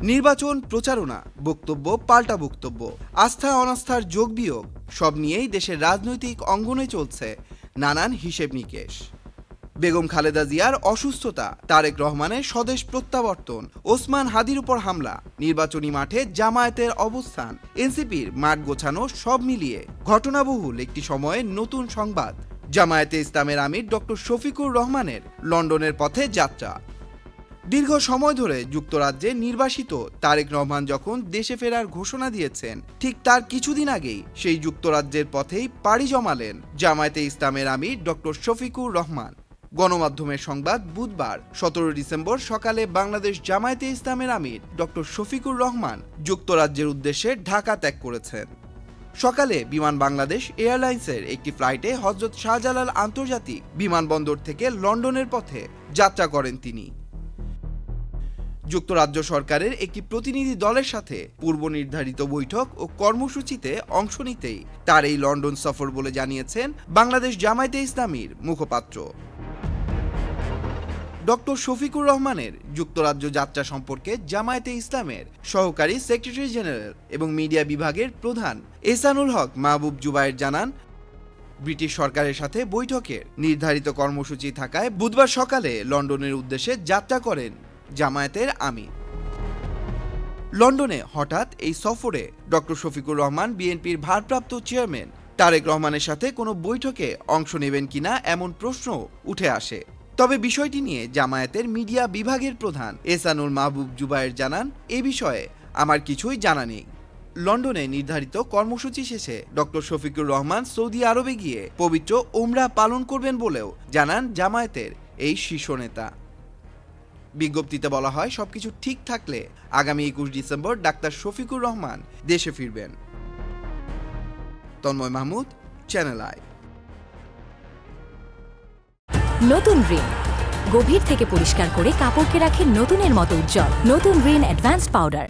নির্বাচন প্রচারণা, বক্তব্য পাল্টা বক্তব্য, আস্থা অনাস্থার যোগ বিয়োগ সব নিয়েই দেশের রাজনৈতিক অঙ্গনে চলছে নানান হিসেব নিকেশ। বেগম খালেদা জিয়ার অসুস্থতা, তারেক রহমানের স্বদেশ প্রত্যাবর্তন, ওসমান হাদির উপর হামলা, নির্বাচনী মাঠে জামায়াতের অবস্থান, এনসিপির মাঠ গোছানো, সব মিলিয়ে ঘটনাবহুল একটি সময়ে নতুন সংবাদ। জামায়াতে ইসলামের আমির ডক্টর শফিকুর রহমানের লন্ডনের পথে যাত্রা। দীর্ঘ সময় ধরে যুক্তরাজ্যে নির্বাসিত তারেক রহমান যখন দেশে ফেরার ঘোষণা দিয়েছেন, ঠিক তার কিছুদিন আগেই সেই যুক্তরাজ্যের পথেই পাড়ি জমালেন জামায়াতে ইসলামের আমির ডক্টর শফিকুর রহমান। গণমাধ্যমের সংবাদ, বুধবার 17 ডিসেম্বর সকালে বাংলাদেশ জামায়াতে ইসলামের আমির ডক্টর শফিকুর রহমান যুক্তরাজ্যের উদ্দেশ্যে ঢাকা ত্যাগ করেছেন। সকালে বিমান বাংলাদেশ এয়ারলাইন্সের একটি ফ্লাইটে হযরত শাহজালাল আন্তর্জাতিক বিমানবন্দর থেকে লন্ডনের পথে যাত্রা করেন তিনি। যুক্তরাজ্য সরকারের একটি প্রতিনিধি দলের সাথে পূর্ব নির্ধারিত বৈঠক ও কর্মসূচিতে অংশ নিতেই তার এই লন্ডন সফর বলে জানিয়েছেন বাংলাদেশ জামায়াতে ইসলামীর মুখপাত্র। ডক্টর শফিকুর রহমানের যুক্তরাজ্য যাত্রা সম্পর্কে জামায়াতে ইসলামের সহকারী সেক্রেটারি জেনারেল এবং মিডিয়া বিভাগের প্রধান এহসানুল হক মাহবুব জুবায়ের জানান, ব্রিটিশ সরকারের সাথে বৈঠকের নির্ধারিত কর্মসূচি থাকায় বুধবার সকালে লন্ডনের উদ্দেশ্যে যাত্রা করেন জামায়াতের আমির। লন্ডনে হঠাৎ এই সফরে ডক্টর শফিকুর রহমান বিএনপির ভারপ্রাপ্ত চেয়ারম্যান তারেক রহমানের সাথে কোনো বৈঠকে অংশ নেবেন কিনা এমন প্রশ্ন উঠে আসে। তবে বিষয়টি নিয়ে জামায়াতের মিডিয়া বিভাগের প্রধান এহসানুল মাহবুব জুবায়ের জানান, এ বিষয়ে আমার কিছুই জানা নেই। লন্ডনে নির্ধারিত কর্মসূচি শেষে ডক্টর শফিকুর রহমান সৌদি আরবে গিয়ে পবিত্র উমরা পালন করবেন বলেও জানান জামায়াতের এই শীর্ষ নেতা। বিজ্ঞপ্তিতে বলা হয়, সবকিছু ঠিক থাকলে আগামী 21 ডিসেম্বর ডাক্তার শফিকুর রহমান দেশে ফিরবেন। Tanmoy Mahmud, channel I. নতুন রিন গভীর থেকে পরিষ্কার করে কাপড়কে রাখে নতুনের মতো উজ্জ্বল। নতুন রিন অ্যাডভান্সড পাউডার।